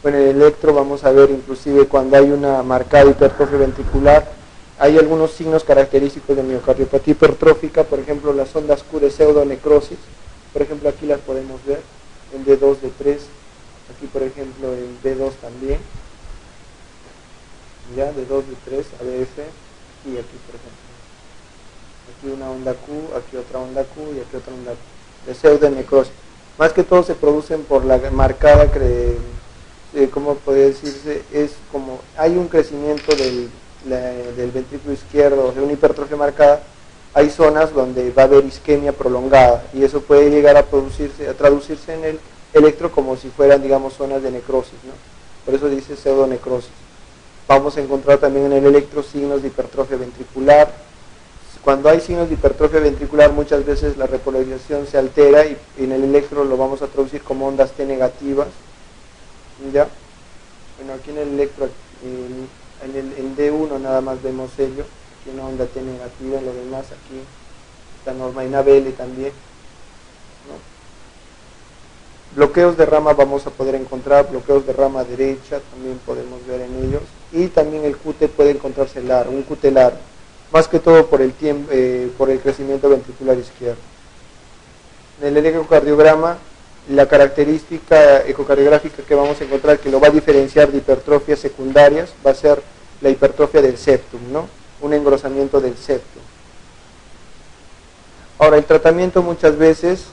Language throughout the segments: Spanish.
Bueno, en el electro vamos a ver inclusive cuando hay una marcada hipertrofia ventricular, hay algunos signos característicos de miocardiopatía hipertrófica, por ejemplo las ondas Q de pseudonecrosis, por ejemplo aquí las podemos ver, en D2, D3, aquí por ejemplo en D2 también, ya, D2, D3, ABF, y aquí por ejemplo, aquí una onda Q, aquí otra onda Q y aquí otra onda Q, de pseudonecrosis. Más que todo se producen por la marcada, ¿cómo podría decirse? Es como, hay un crecimiento del ventrículo izquierdo, o sea, una hipertrofia marcada, hay zonas donde va a haber isquemia prolongada y eso puede llegar a traducirse en el electro como si fueran, digamos, zonas de necrosis, ¿no? Por eso dice pseudonecrosis. Vamos a encontrar también en el electro signos de hipertrofia ventricular. Cuando hay signos de hipertrofia ventricular, muchas veces la repolarización se altera y en el electro lo vamos a traducir como ondas T negativas. ¿Ya? Bueno, aquí en el electro, en D1 nada más vemos ello, aquí una onda T negativa, en lo demás aquí está norma en ABL también, ¿no? Bloqueos de rama vamos a poder encontrar, bloqueos de rama derecha también podemos ver en ellos, y también el QT puede encontrarse largo, un QT largo, más que todo por el crecimiento ventricular izquierdo. En el ecocardiograma, la característica ecocardiográfica que vamos a encontrar que lo va a diferenciar de hipertrofias secundarias va a ser la hipertrofia del septum, ¿no? Un engrosamiento del septum. Ahora, el tratamiento muchas veces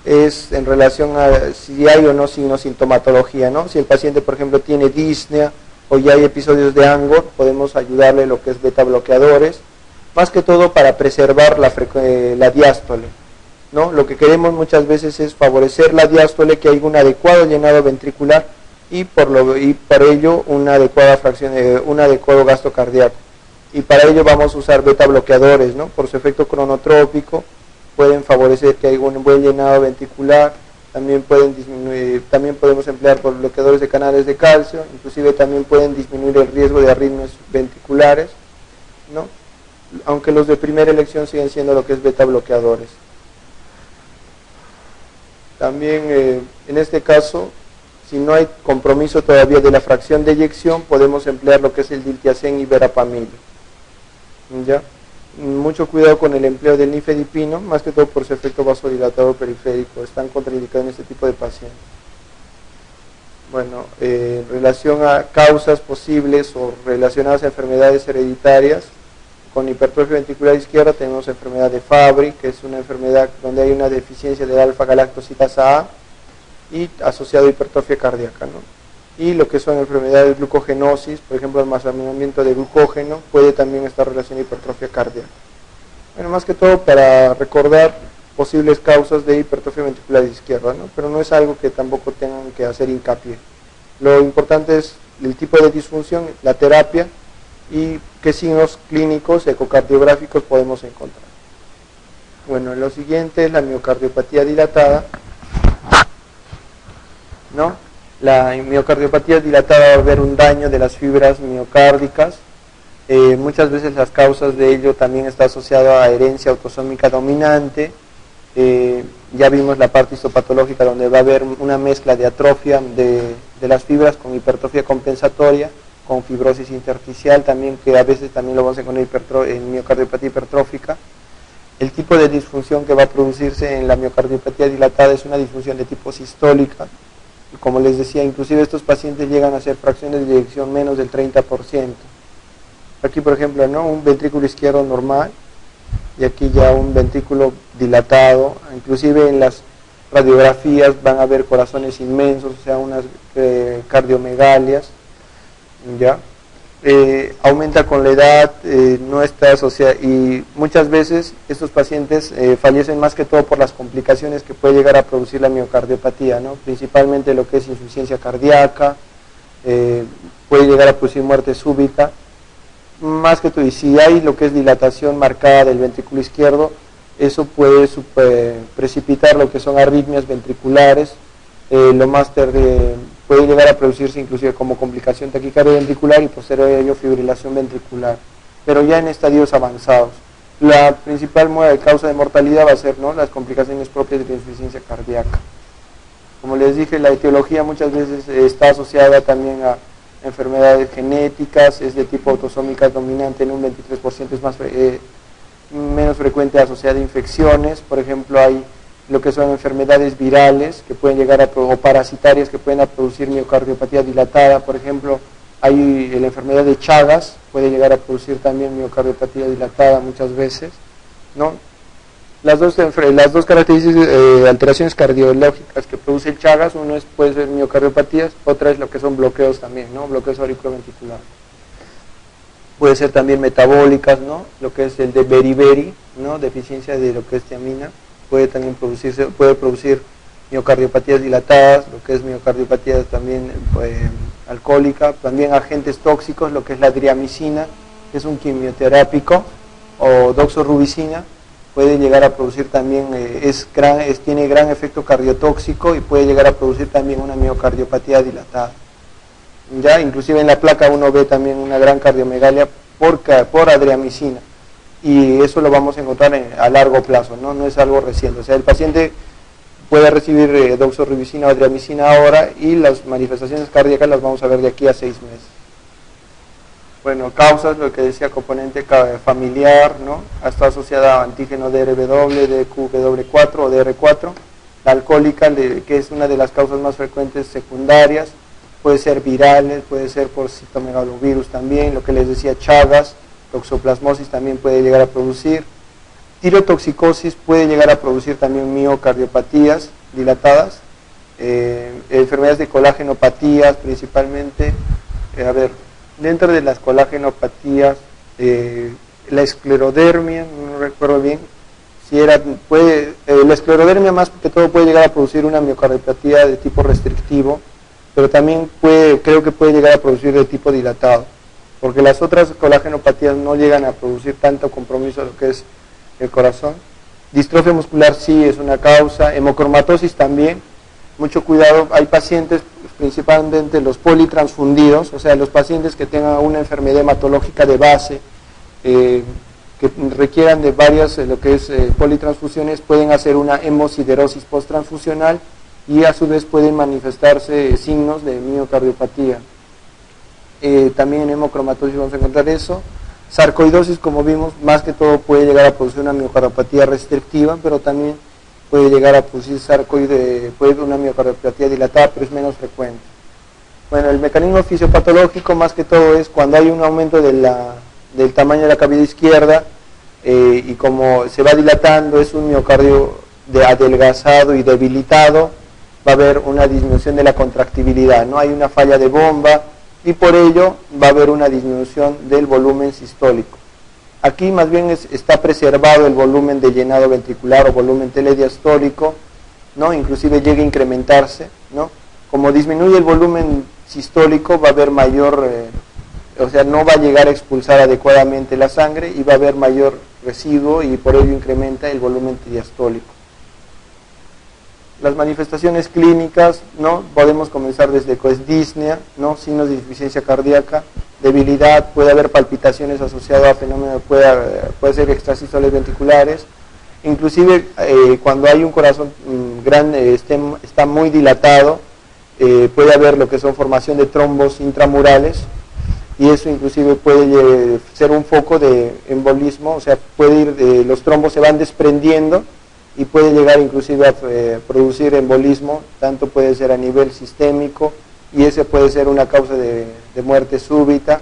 es en relación a si hay o no sintomatología, ¿no? Si el paciente, por ejemplo, tiene disnea o ya hay episodios de Angor, podemos ayudarle lo que es beta bloqueadores, más que todo para preservar la diástole, ¿no? Lo que queremos muchas veces es favorecer la diástole, que haya un adecuado llenado ventricular y por ello una adecuada fracción, un adecuado gasto cardíaco. Y para ello vamos a usar beta bloqueadores, ¿no? Por su efecto cronotrópico pueden favorecer que haya un buen llenado ventricular, también podemos emplear por bloqueadores de canales de calcio, inclusive también pueden disminuir el riesgo de arritmias ventriculares, ¿no? Aunque los de primera elección siguen siendo lo que es beta bloqueadores. También en este caso, si no hay compromiso todavía de la fracción de eyección, podemos emplear lo que es el diltiazem y verapamil. ¿Ya? Mucho cuidado con el empleo del nifedipino, más que todo por su efecto vasodilatador periférico, están contraindicados en este tipo de pacientes. Bueno, en relación a causas posibles o relacionadas a enfermedades hereditarias, con hipertrofia ventricular izquierda tenemos enfermedad de Fabry, que es una enfermedad donde hay una deficiencia de alfa-galactosidasa A y asociado a hipertrofia cardíaca, ¿no? Y lo que son enfermedades de glucogenosis, por ejemplo, almacenamiento de glucógeno, puede también estar relacionado a hipertrofia cardíaca. Bueno, más que todo para recordar posibles causas de hipertrofia ventricular izquierda, ¿no? Pero no es algo que tampoco tengan que hacer hincapié. Lo importante es el tipo de disfunción, la terapia y qué signos clínicos ecocardiográficos podemos encontrar. Bueno, lo siguiente es la miocardiopatía dilatada, ¿no? La miocardiopatía dilatada va a haber un daño de las fibras miocárdicas. Muchas veces las causas de ello también está asociado a herencia autosómica dominante. Ya vimos la parte histopatológica donde va a haber una mezcla de atrofia de las fibras con hipertrofia compensatoria, con fibrosis intersticial también, que a veces también lo vamos a encontrar en miocardiopatía hipertrófica. El tipo de disfunción que va a producirse en la miocardiopatía dilatada es una disfunción de tipo sistólica. Y como les decía, inclusive estos pacientes llegan a hacer fracciones de eyección menos del 30%. Aquí, por ejemplo, ¿no? Un ventrículo izquierdo normal y aquí ya un ventrículo dilatado. Inclusive en las radiografías van a ver corazones inmensos, o sea, unas cardiomegalias. ¿Ya? Aumenta con la edad, no está asociada, y muchas veces estos pacientes fallecen más que todo por las complicaciones que puede llegar a producir la miocardiopatía, ¿no? Principalmente lo que es insuficiencia cardíaca, puede llegar a producir muerte súbita, más que todo, y si hay lo que es dilatación marcada del ventrículo izquierdo, eso puede precipitar lo que son arritmias ventriculares, puede llegar a producirse inclusive como complicación taquicardia ventricular y posterior a ello fibrilación ventricular, pero ya en estadios avanzados. La principal causa de mortalidad va a ser, ¿no?, las complicaciones propias de la insuficiencia cardíaca. Como les dije, la etiología muchas veces está asociada también a enfermedades genéticas, es de tipo autosómica dominante, en un 23% es menos frecuente asociada a infecciones. Por ejemplo, hay lo que son enfermedades virales que pueden llegar o parasitarias que pueden producir miocardiopatía dilatada. Por ejemplo, hay la enfermedad de Chagas, puede llegar a producir también miocardiopatía dilatada muchas veces, ¿no? Las dos características, alteraciones cardiológicas que produce el Chagas, uno puede ser miocardiopatías, otra es lo que son bloqueos también, ¿no? Bloqueos auriculoventriculares. Puede ser también metabólicas, ¿no? Lo que es el de beriberi, ¿no? Deficiencia de lo que es tiamina, puede producir miocardiopatías dilatadas, lo que es miocardiopatías también alcohólica, también agentes tóxicos, lo que es la driamicina, que es un quimioterápico, o doxorubicina, puede llegar a producir también, tiene gran efecto cardiotóxico y puede llegar a producir también una miocardiopatía dilatada. Ya, inclusive en la placa uno ve también una gran cardiomegalia por adriamicina, y eso lo vamos a encontrar a largo plazo, no es algo reciente. O sea, el paciente puede recibir doxorubicina o adriamicina ahora, y las manifestaciones cardíacas las vamos a ver de aquí a 6 meses. Bueno, causas, lo que decía, componente familiar, ¿no? Está asociada a antígeno DRW, DQW4 o DR4. La alcohólica, que es una de las causas más frecuentes secundarias, puede ser virales, puede ser por citomegalovirus también, lo que les decía, Chagas, toxoplasmosis también puede llegar a producir. Tirotoxicosis puede llegar a producir también miocardiopatías dilatadas, enfermedades de colagenopatías principalmente. Dentro de las colagenopatías, la esclerodermia, no recuerdo bien, la esclerodermia más que todo puede llegar a producir una miocardiopatía de tipo restrictivo, pero también creo que puede llegar a producir de tipo dilatado, porque las otras colagenopatías no llegan a producir tanto compromiso a lo que es el corazón. Distrofia muscular sí es una causa, hemocromatosis también, mucho cuidado, hay pacientes, principalmente los politransfundidos, o sea, los pacientes que tengan una enfermedad hematológica de base, que requieran de varias, lo que es politransfusiones, pueden hacer una hemosiderosis posttransfusional, y a su vez pueden manifestarse signos de miocardiopatía. También en hemocromatosis vamos a encontrar eso. Sarcoidosis, como vimos, más que todo puede llegar a producir una miocardiopatía restrictiva, pero también puede llegar a producir una miocardiopatía dilatada, pero es menos frecuente. Bueno, el mecanismo fisiopatológico más que todo es cuando hay un aumento del tamaño de la cavidad izquierda, y como se va dilatando, es un miocardio adelgazado y debilitado, va a haber una disminución de la contractibilidad, ¿no? Hay una falla de bomba, y por ello va a haber una disminución del volumen sistólico. Aquí más bien está preservado el volumen de llenado ventricular o volumen telediastólico, ¿no? Inclusive llega a incrementarse, ¿no? Como disminuye el volumen sistólico, va a haber mayor, o sea, no va a llegar a expulsar adecuadamente la sangre, y va a haber mayor residuo, y por ello incrementa el volumen diastólico. Las manifestaciones clínicas, ¿no? Podemos comenzar desde disnea, ¿no? Signos de insuficiencia cardíaca, debilidad, puede haber palpitaciones asociadas a fenómenos, puede ser extrasístoles ventriculares, inclusive cuando hay un corazón grande, está muy dilatado, puede haber lo que son formación de trombos intramurales, y eso inclusive puede ser un foco de embolismo, o sea, los trombos se van desprendiendo, y puede llegar inclusive a producir embolismo, tanto puede ser a nivel sistémico, y ese puede ser una causa de muerte súbita.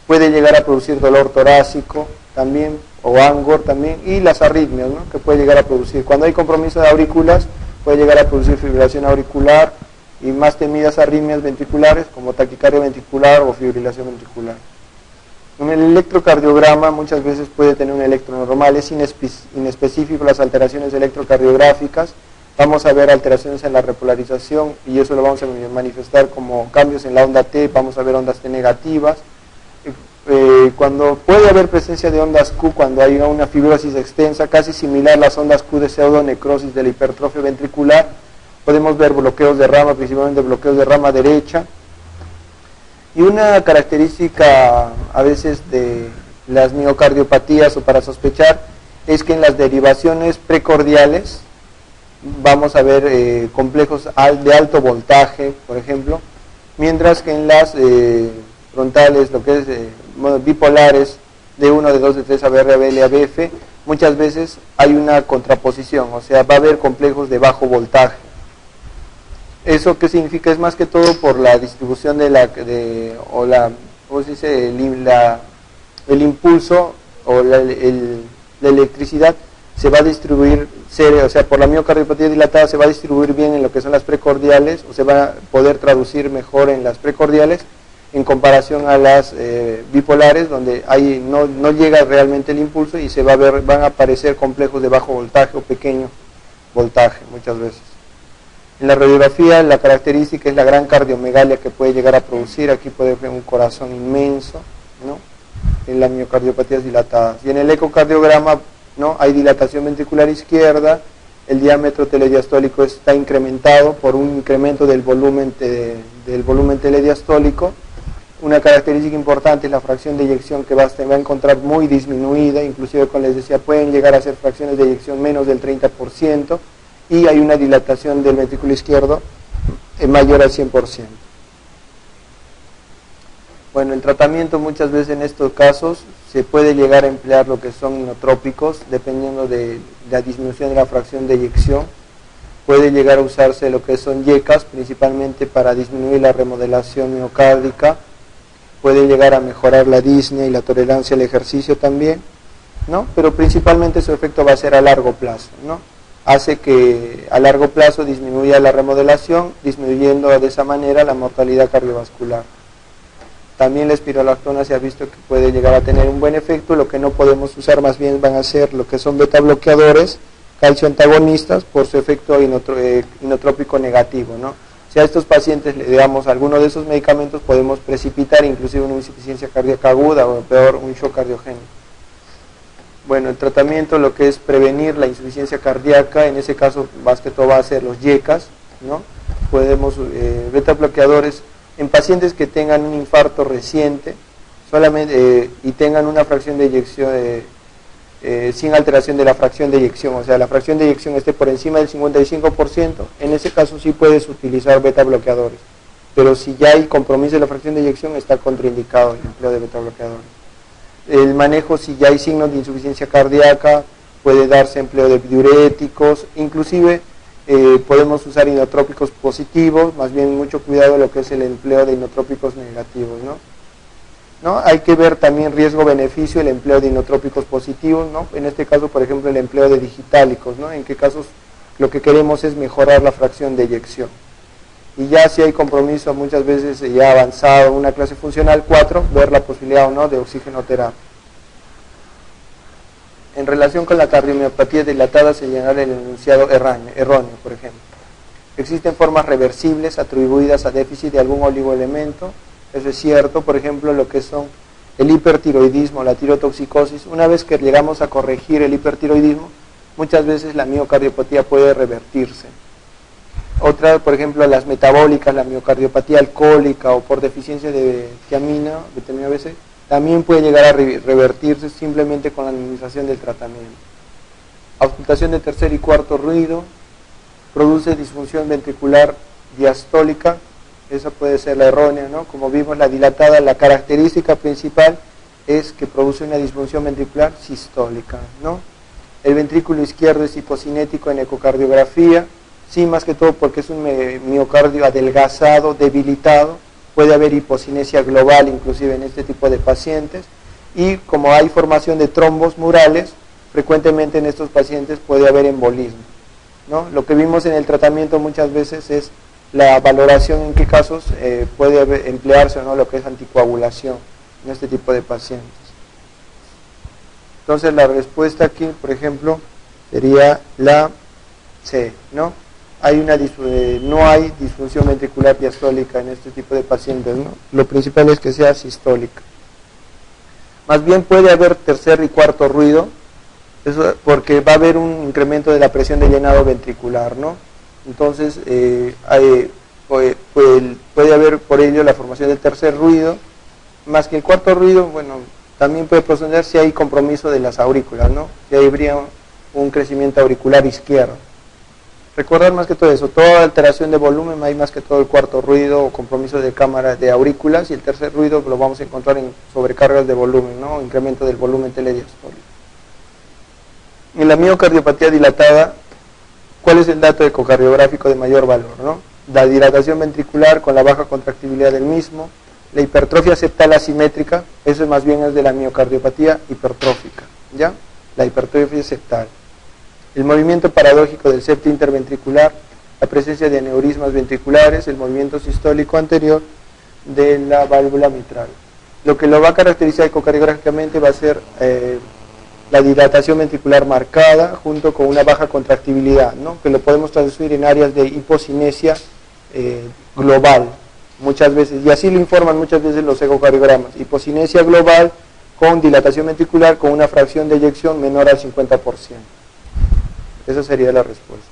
Puede llegar a producir dolor torácico también, o angor también, y las arritmias, ¿no? Que puede llegar a producir. Cuando hay compromiso de aurículas, puede llegar a producir fibrilación auricular, y más temidas arritmias ventriculares como taquicardia ventricular o fibrilación ventricular. En el electrocardiograma muchas veces puede tener un electro normal, es inespecífico las alteraciones electrocardiográficas. Vamos a ver alteraciones en la repolarización, y eso lo vamos a manifestar como cambios en la onda T, vamos a ver ondas T negativas. Cuando puede haber presencia de ondas Q, cuando hay una fibrosis extensa, casi similar a las ondas Q de pseudonecrosis de la hipertrofia ventricular, podemos ver bloqueos de rama, principalmente bloqueos de rama derecha. Y una característica a veces de las miocardiopatías, o para sospechar, es que en las derivaciones precordiales vamos a ver complejos de alto voltaje, por ejemplo, mientras que en las frontales, lo que es bipolares, D1, D2, D3, ABR, ABL, ABF, muchas veces hay una contraposición, o sea, va a haber complejos de bajo voltaje. ¿Eso qué significa? Es más que todo por la distribución ¿cómo se dice? El impulso o la electricidad se va a distribuir, o sea, por la miocardiopatía dilatada se va a distribuir bien en lo que son las precordiales, o se va a poder traducir mejor en las precordiales, en comparación a las bipolares, donde ahí no llega realmente el impulso y se va a ver, van a aparecer complejos de bajo voltaje o pequeño voltaje muchas veces. En la radiografía la característica es la gran cardiomegalia que puede llegar a producir. Aquí puede ver un corazón inmenso, ¿no?, en las miocardiopatías dilatadas. Y en el ecocardiograma, ¿no?, hay dilatación ventricular izquierda, el diámetro telediastólico está incrementado por un incremento del volumen telediastólico. Una característica importante es la fracción de eyección, que va a encontrar muy disminuida, inclusive, como les decía, pueden llegar a ser fracciones de eyección menos del 30%, y hay una dilatación del ventrículo izquierdo mayor al 100%. Bueno, el tratamiento muchas veces en estos casos se puede llegar a emplear lo que son inotrópicos, dependiendo de la disminución de la fracción de eyección. Puede llegar a usarse lo que son YECAS, principalmente para disminuir la remodelación miocárdica. Puede llegar a mejorar la disnea y la tolerancia al ejercicio también, ¿no? Pero principalmente su efecto va a ser a largo plazo, ¿no? Hace que a largo plazo disminuya la remodelación, disminuyendo de esa manera la mortalidad cardiovascular. También la espironolactona se ha visto que puede llegar a tener un buen efecto. Lo que no podemos usar más bien van a ser lo que son beta bloqueadores, calcio antagonistas, por su efecto inotrópico negativo, ¿no? Si a estos pacientes le damos alguno de esos medicamentos, podemos precipitar inclusive una insuficiencia cardíaca aguda o peor, un shock cardiogénico. Bueno, el tratamiento, lo que es prevenir la insuficiencia cardíaca, en ese caso más que todo va a ser los YECAS, ¿no? Podemos, beta bloqueadores, en pacientes que tengan un infarto reciente solamente y tengan una fracción de eyección sin alteración de la fracción de eyección, o sea, la fracción de eyección esté por encima del 55%, en ese caso sí puedes utilizar beta bloqueadores, pero si ya hay compromiso de la fracción de eyección, está contraindicado el empleo de beta bloqueadores. El manejo, si ya hay signos de insuficiencia cardíaca, puede darse empleo de diuréticos, inclusive podemos usar inotrópicos positivos, más bien mucho cuidado lo que es el empleo de inotrópicos negativos, ¿no? Hay que ver también riesgo-beneficio, el empleo de inotrópicos positivos, ¿no? En este caso, por ejemplo, el empleo de digitálicos, ¿no? En qué casos lo que queremos es mejorar la fracción de eyección. Y ya si hay compromiso muchas veces ya avanzado, una clase funcional 4, ver la posibilidad o no de oxigenoterapia. En relación con la cardiomiopatía dilatada, señalar el enunciado erróneo, por ejemplo. Existen formas reversibles atribuidas a déficit de algún oligoelemento. Eso es cierto, por ejemplo, lo que son el hipertiroidismo, la tirotoxicosis. Una vez que llegamos a corregir el hipertiroidismo, muchas veces la miocardiopatía puede revertirse. Otra, por ejemplo, las metabólicas, la miocardiopatía alcohólica o por deficiencia de tiamina, vitamina B6, también puede llegar a revertirse simplemente con la administración del tratamiento. Auscultación de tercer y cuarto ruido, produce disfunción ventricular diastólica, esa puede ser la errónea, ¿no? Como vimos, la dilatada, la característica principal es que produce una disfunción ventricular sistólica, ¿no? El ventrículo izquierdo es hipocinético en ecocardiografía, sí, más que todo porque es un miocardio adelgazado, debilitado, puede haber hipocinesia global inclusive en este tipo de pacientes, y como hay formación de trombos murales, frecuentemente en estos pacientes puede haber embolismo, ¿no? Lo que vimos en el tratamiento muchas veces es la valoración en qué casos puede emplearse o no lo que es anticoagulación en este tipo de pacientes. Entonces la respuesta aquí, por ejemplo, sería la C, ¿no? No hay disfunción ventricular diastólica en este tipo de pacientes, ¿no? Lo principal es que sea sistólica. Más bien puede haber tercer y cuarto ruido, eso porque va a haber un incremento de la presión de llenado ventricular, ¿no? Entonces puede haber por ello la formación del tercer ruido, más que el cuarto ruido. Bueno, también puede proceder si hay compromiso de las aurículas, ¿no? Si habría un crecimiento auricular izquierdo. Recordar más que todo eso, toda alteración de volumen, hay más que todo el cuarto ruido o compromiso de cámara de aurículas, y el tercer ruido lo vamos a encontrar en sobrecargas de volumen, ¿no? Incremento del volumen telediastólico. En la miocardiopatía dilatada, ¿cuál es el dato ecocardiográfico de mayor valor, no? La dilatación ventricular con la baja contractibilidad del mismo, la hipertrofia septal asimétrica, eso más bien es de la miocardiopatía hipertrófica, ¿ya? La hipertrofia septal. El movimiento paradójico del septo interventricular, la presencia de aneurismas ventriculares, el movimiento sistólico anterior de la válvula mitral. Lo que lo va a caracterizar ecocardiográficamente va a ser la dilatación ventricular marcada junto con una baja contractibilidad, ¿no? Que lo podemos traducir en áreas de hipocinesia global, muchas veces, y así lo informan muchas veces los ecocardiogramas, hipocinesia global con dilatación ventricular con una fracción de eyección menor al 50%. Esa sería la respuesta.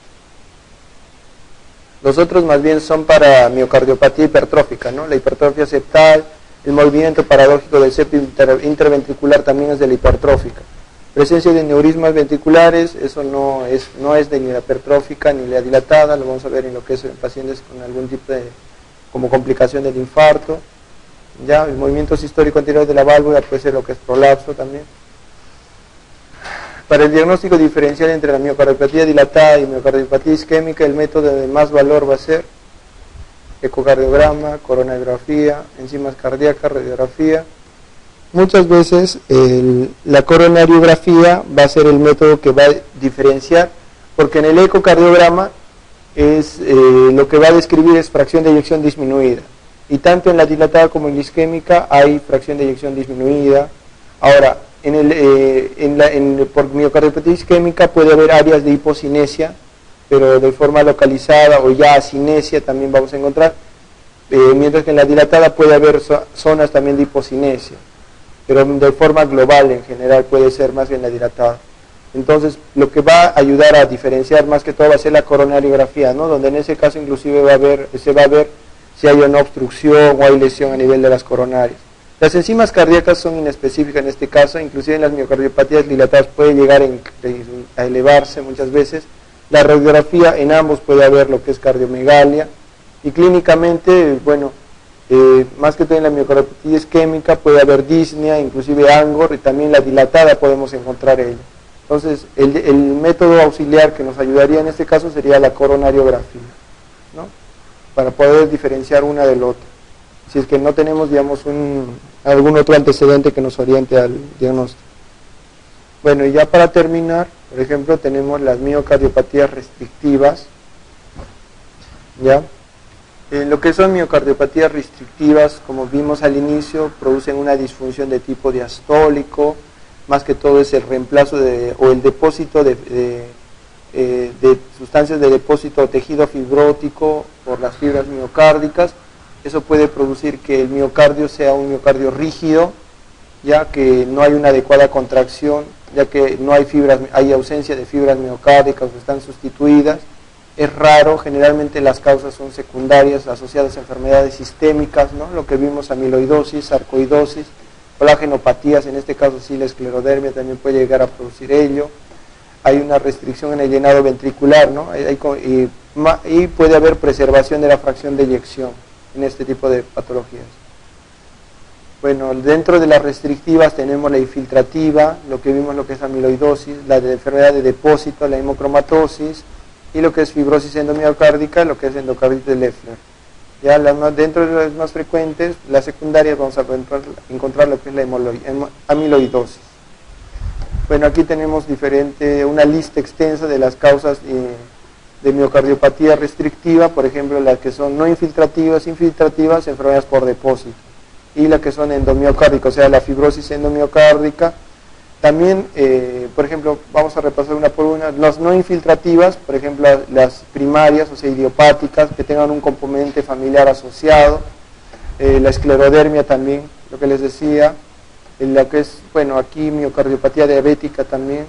Los otros más bien son para miocardiopatía hipertrófica, ¿no? La hipertrofia septal, el movimiento paradójico del septo interventricular también es de la hipertrófica. Presencia de neurismas ventriculares, eso no es de ni la hipertrófica ni la dilatada, lo vamos a ver en lo que es en pacientes con algún tipo de, como complicación del infarto. Ya, el movimiento sistólico anterior de la válvula puede ser lo que es prolapso también. Para el diagnóstico diferencial entre la miocardiopatía dilatada y miocardiopatía isquémica, el método de más valor va a ser ecocardiograma, coronariografía, enzimas cardíacas, radiografía. Muchas veces la coronariografía va a ser el método que va a diferenciar, porque en el ecocardiograma lo que va a describir es fracción de eyección disminuida, y tanto en la dilatada como en la isquémica hay fracción de eyección disminuida. Ahora, por miocardiopatía isquémica puede haber áreas de hipocinesia, pero de forma localizada, o ya asinesia también vamos a encontrar, mientras que en la dilatada puede haber zonas también de hipocinesia, pero de forma global en general puede ser más bien la dilatada. Entonces, lo que va a ayudar a diferenciar más que todo va a ser la coronariografía, ¿no? Donde en ese caso inclusive se va a ver si hay una obstrucción o hay lesión a nivel de las coronarias. Las enzimas cardíacas son inespecíficas en este caso, inclusive en las miocardiopatías dilatadas puede llegar a elevarse muchas veces. La radiografía en ambos puede haber lo que es cardiomegalia, y clínicamente, bueno, más que todo en la miocardiopatía isquémica puede haber disnea, inclusive angor, y también la dilatada podemos encontrar ello. Entonces, el método auxiliar que nos ayudaría en este caso sería la coronariografía, ¿no? Para poder diferenciar una del otro, si es que no tenemos, digamos, algún otro antecedente que nos oriente al diagnóstico. Bueno, y ya para terminar, por ejemplo, tenemos las miocardiopatías restrictivas, ¿ya? Lo que son miocardiopatías restrictivas, como vimos al inicio, producen una disfunción de tipo diastólico, más que todo es el reemplazo o el depósito de sustancias de depósito o tejido fibrótico por las fibras miocárdicas. Eso puede producir que el miocardio sea un miocardio rígido, ya que no hay una adecuada contracción, ya que no hay hay ausencia de fibras miocárdicas o están sustituidas. Es raro, generalmente las causas son secundarias asociadas a enfermedades sistémicas, ¿no? Lo que vimos, amiloidosis, sarcoidosis, colágenopatías, en este caso sí la esclerodermia también puede llegar a producir ello. Hay una restricción en el llenado ventricular, ¿no? Y puede haber preservación de la fracción de eyección en este tipo de patologías. Bueno, dentro de las restrictivas tenemos la infiltrativa, lo que vimos, lo que es amiloidosis, la de enfermedad de depósito, la hemocromatosis, y lo que es fibrosis endomiocárdica, lo que es endocarditis de Leffler. Ya dentro de las más frecuentes, las secundarias, vamos a encontrar lo que es la amiloidosis. Bueno, aquí tenemos una lista extensa de las causas de miocardiopatía restrictiva, por ejemplo, las que son no infiltrativas, enfermedades por depósito, y las que son endomiocárdicas, o sea, la fibrosis endomiocárdica. También, por ejemplo, vamos a repasar una por una, las no infiltrativas, por ejemplo, las primarias, o sea, idiopáticas, que tengan un componente familiar asociado, la esclerodermia también, lo que les decía, lo que es, bueno, aquí miocardiopatía diabética también.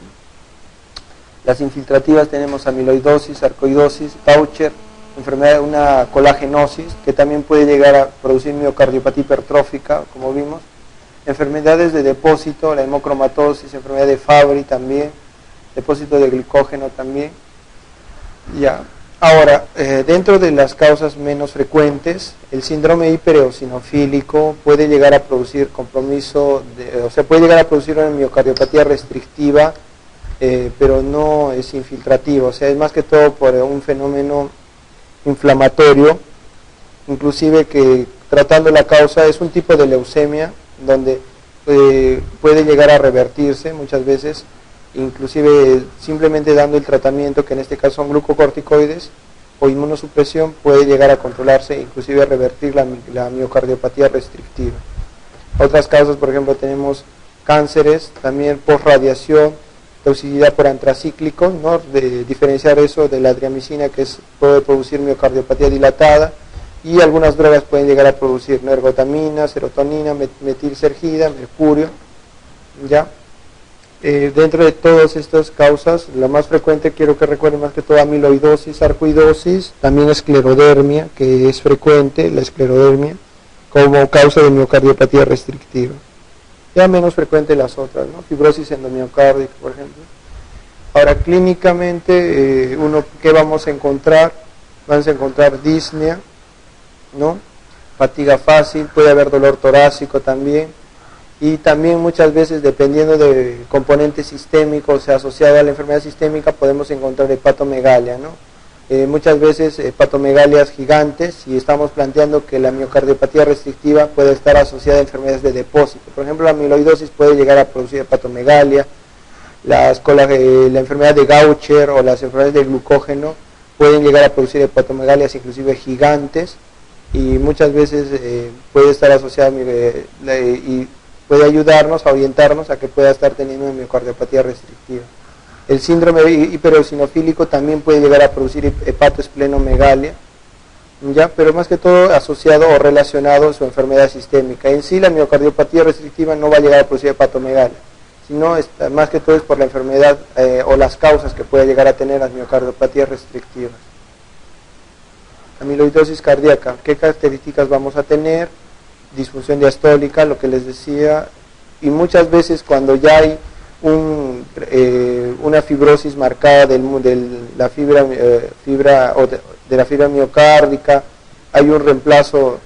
Las infiltrativas tenemos amiloidosis, sarcoidosis, Gaucher, enfermedad de una colagenosis, que también puede llegar a producir miocardiopatía hipertrófica, como vimos. Enfermedades de depósito, la hemocromatosis, enfermedad de Fabry también, depósito de glicógeno también. Ya. Ahora, dentro de las causas menos frecuentes, el síndrome hipereosinofílico puede llegar a producir puede llegar a producir una miocardiopatía restrictiva, pero no es infiltrativa, o sea, es más que todo por un fenómeno inflamatorio, inclusive que tratando la causa es un tipo de leucemia donde puede llegar a revertirse muchas veces, inclusive simplemente dando el tratamiento, que en este caso son glucocorticoides o inmunosupresión, puede llegar a controlarse, inclusive a revertir la miocardiopatía restrictiva. Otras causas, por ejemplo, tenemos cánceres, también postradiación, toxicidad por antracíclicos, ¿no? De diferenciar eso de la adriamicina, que puede producir miocardiopatía dilatada, y algunas drogas pueden llegar a producir, ¿no? Ergotamina, serotonina, metilsergida, mercurio, ¿ya? Dentro de todas estas causas, la más frecuente, quiero que recuerden más que todo amiloidosis, sarcoidosis, también esclerodermia, que es frecuente, la esclerodermia, como causa de miocardiopatía restrictiva. Ya menos frecuente las otras, ¿no? Fibrosis endomiocárdica, por ejemplo. Ahora, clínicamente, ¿qué vamos a encontrar? Vamos a encontrar disnea, ¿no? Fatiga fácil, puede haber dolor torácico también, y también muchas veces, dependiendo de componentes sistémicos, o sea, asociado a la enfermedad sistémica, podemos encontrar hepatomegalia, ¿no? Muchas veces hepatomegalias gigantes, y estamos planteando que la miocardiopatía restrictiva puede estar asociada a enfermedades de depósito. Por ejemplo, la amiloidosis puede llegar a producir hepatomegalia, la enfermedad de Gaucher o las enfermedades de glucógeno pueden llegar a producir hepatomegalias inclusive gigantes, y muchas veces puede estar asociada y puede ayudarnos a orientarnos a que pueda estar teniendo una miocardiopatía restrictiva. El síndrome hipereosinofílico también puede llegar a producir hepatoesplenomegalia, ¿ya? Pero más que todo asociado o relacionado a su enfermedad sistémica. En sí, la miocardiopatía restrictiva no va a llegar a producir hepatomegalia, sino más que todo es por la enfermedad o las causas que puede llegar a tener las miocardiopatías restrictivas. Amiloidosis cardíaca, ¿qué características vamos a tener? Disfunción diastólica, lo que les decía, y muchas veces cuando ya hay una fibrosis marcada de la fibra miocárdica, hay un reemplazo,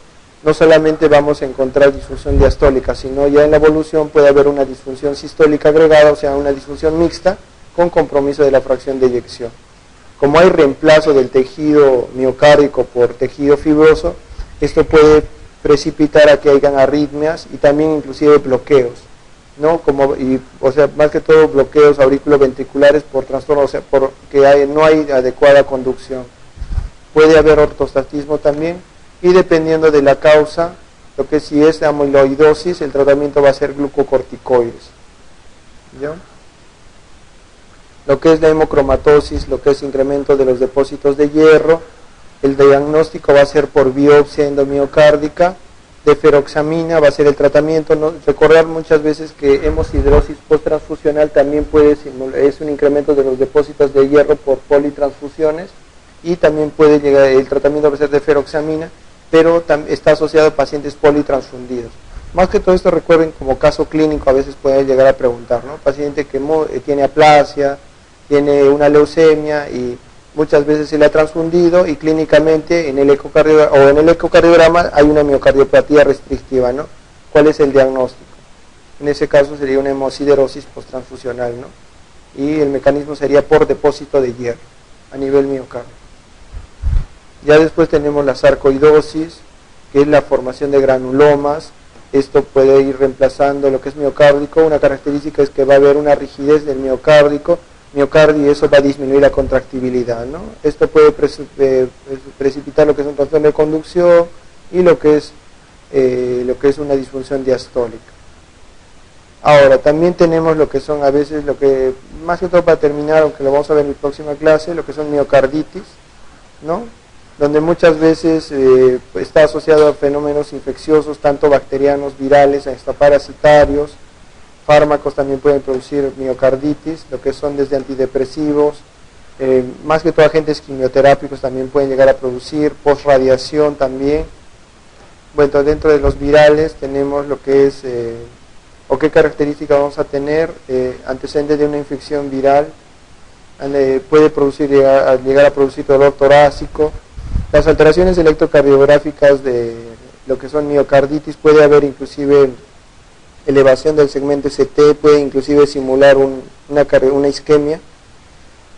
no solamente vamos a encontrar disfunción diastólica, sino ya en la evolución puede haber una disfunción sistólica agregada, o sea, una disfunción mixta con compromiso de la fracción de eyección. Como hay reemplazo del tejido miocárdico por tejido fibroso, esto puede precipitar a que hayan arritmias y también inclusive bloqueos, ¿no? O sea, más que todo bloqueos auriculoventriculares por trastorno, o sea, porque no hay adecuada conducción. Puede haber ortostatismo también, y dependiendo de la causa, lo que si es amiloidosis, el tratamiento va a ser glucocorticoides, ¿ya? Lo que es la hemocromatosis, lo que es incremento de los depósitos de hierro, el diagnóstico va a ser por biopsia endomiocárdica, deferoxamina va a ser el tratamiento, ¿no? Recordar muchas veces que hemosiderosis posttransfusional también es un incremento de los depósitos de hierro por politransfusiones, y también puede llegar, el tratamiento va a ser deferoxamina, pero está asociado a pacientes politransfundidos. Más que todo esto, recuerden, como caso clínico a veces puede llegar a preguntar, ¿no? Paciente que tiene aplasia, tiene una leucemia y muchas veces se le ha transfundido, y clínicamente en el ecocardiograma hay una miocardiopatía restrictiva, ¿no? ¿Cuál es el diagnóstico? En ese caso sería una hemosiderosis posttransfusional, ¿no? Y el mecanismo sería por depósito de hierro a nivel miocardio. Ya después tenemos la sarcoidosis, que es la formación de granulomas. Esto puede ir reemplazando lo que es miocárdico. Una característica es que va a haber una rigidez del miocardio, y eso va a disminuir la contractibilidad, ¿no? Esto puede precipitar lo que es un trastorno de conducción y lo que es una disfunción diastólica. Ahora, también tenemos lo que son a veces, más que todo para terminar, aunque lo vamos a ver en la próxima clase, lo que son miocarditis, ¿no? Donde muchas veces está asociado a fenómenos infecciosos, tanto bacterianos, virales, hasta parasitarios. Fármacos también pueden producir miocarditis, lo que son desde antidepresivos, más que todo agentes quimioterápicos también pueden llegar a producir, postradiación también. Bueno, dentro de los virales tenemos lo que es, o qué características vamos a tener, antecedentes de una infección viral, puede llegar a producir dolor torácico. Las alteraciones electrocardiográficas de lo que son miocarditis, puede haber inclusive elevación del segmento ST, puede inclusive simular una isquemia,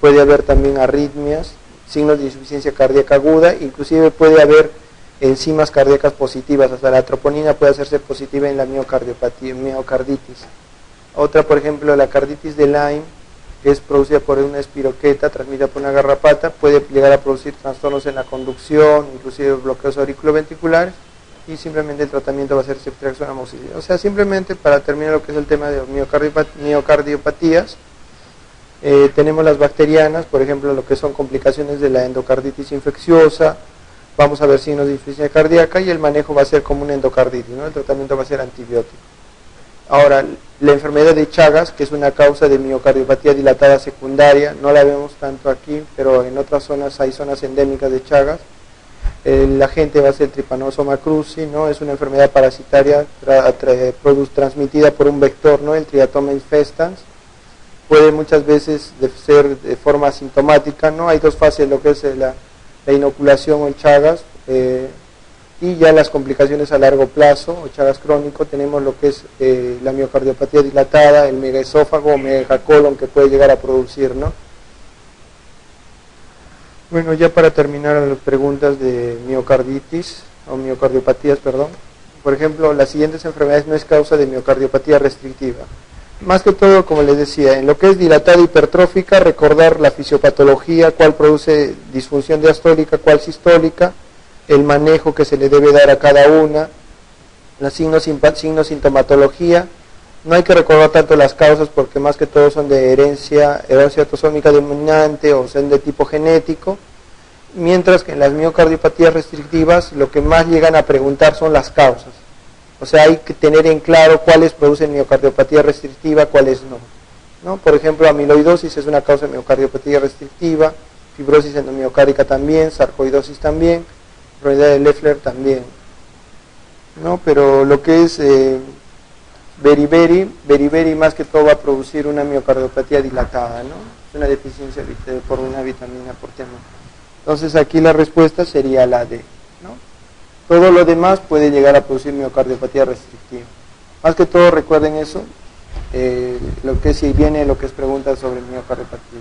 puede haber también arritmias, signos de insuficiencia cardíaca aguda, inclusive puede haber enzimas cardíacas positivas, hasta la troponina puede hacerse positiva en la miocarditis. Otra, por ejemplo, la carditis de Lyme, que es producida por una espiroqueta, transmitida por una garrapata, puede llegar a producir trastornos en la conducción, inclusive bloqueos auriculoventriculares, y simplemente el tratamiento va a ser ceftriaxona amoxicilina. O sea, simplemente para terminar lo que es el tema de miocardiopatías, tenemos las bacterianas, por ejemplo, lo que son complicaciones de la endocarditis infecciosa, vamos a ver signos de insuficiencia cardíaca y el manejo va a ser como una endocarditis, ¿no? El tratamiento va a ser antibiótico. Ahora, la enfermedad de Chagas, que es una causa de miocardiopatía dilatada secundaria, no la vemos tanto aquí, pero en otras zonas hay zonas endémicas de Chagas. El agente va a ser Trypanosoma cruzi, ¿no? Es una enfermedad parasitaria transmitida por un vector, ¿no? El Triatoma infestans. Puede muchas veces ser de forma asintomática, ¿no? Hay dos fases, lo que es la inoculación o el Chagas, y ya las complicaciones a largo plazo o Chagas crónico, tenemos lo que es la miocardiopatía dilatada, el megaesófago o megacolon que puede llegar a producir, ¿no? Bueno, ya para terminar las preguntas de miocarditis o miocardiopatías, perdón. Por ejemplo, las siguientes enfermedades no es causa de miocardiopatía restrictiva. Más que todo, como les decía, en lo que es dilatada hipertrófica, recordar la fisiopatología, cuál produce disfunción diastólica, cuál sistólica, el manejo que se le debe dar a cada una, los signos sintomatología. No hay que recordar tanto las causas porque más que todo son de herencia autosómica dominante o son de tipo genético, mientras que en las miocardiopatías restrictivas lo que más llegan a preguntar son las causas. O sea, hay que tener en claro cuáles producen miocardiopatía restrictiva, cuáles no. Por ejemplo, amiloidosis es una causa de miocardiopatía restrictiva, fibrosis endomiocárdica también, sarcoidosis también, enfermedad de Leffler también, ¿no? Pero lo que es beriberi más que todo va a producir una miocardiopatía dilatada, ¿no? Es una deficiencia por una vitamina por tema. Entonces aquí la respuesta sería la D, ¿no? Todo lo demás puede llegar a producir miocardiopatía restrictiva. Más que todo recuerden eso, lo que si viene lo que es pregunta sobre miocardiopatía.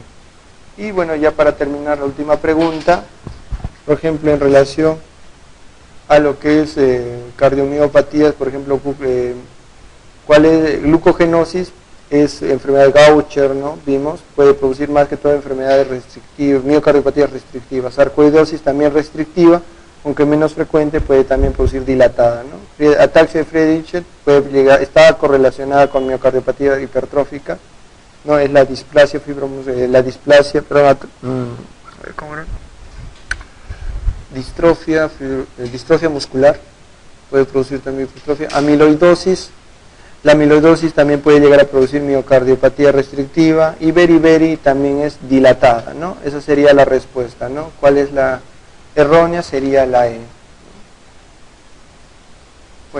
Y bueno, ya para terminar la última pregunta, por ejemplo en relación a lo que es cardiomiopatías, por ejemplo, ¿cuál es? Glucogenosis es enfermedad de Gaucher, ¿no? Vimos, puede producir más que todo enfermedades restrictivas, miocardiopatías restrictivas. Sarcoidosis también restrictiva, aunque menos frecuente, puede también producir dilatada, ¿no? Ataxia de Friedreich puede llegar, está correlacionada con miocardiopatía hipertrófica, ¿no? Es la displasia distrofia muscular, puede producir también distrofia. Amiloidosis, la amiloidosis también puede llegar a producir miocardiopatía restrictiva, y beriberi también es dilatada, ¿no? Esa sería la respuesta, ¿no? ¿Cuál es la errónea? Sería la E.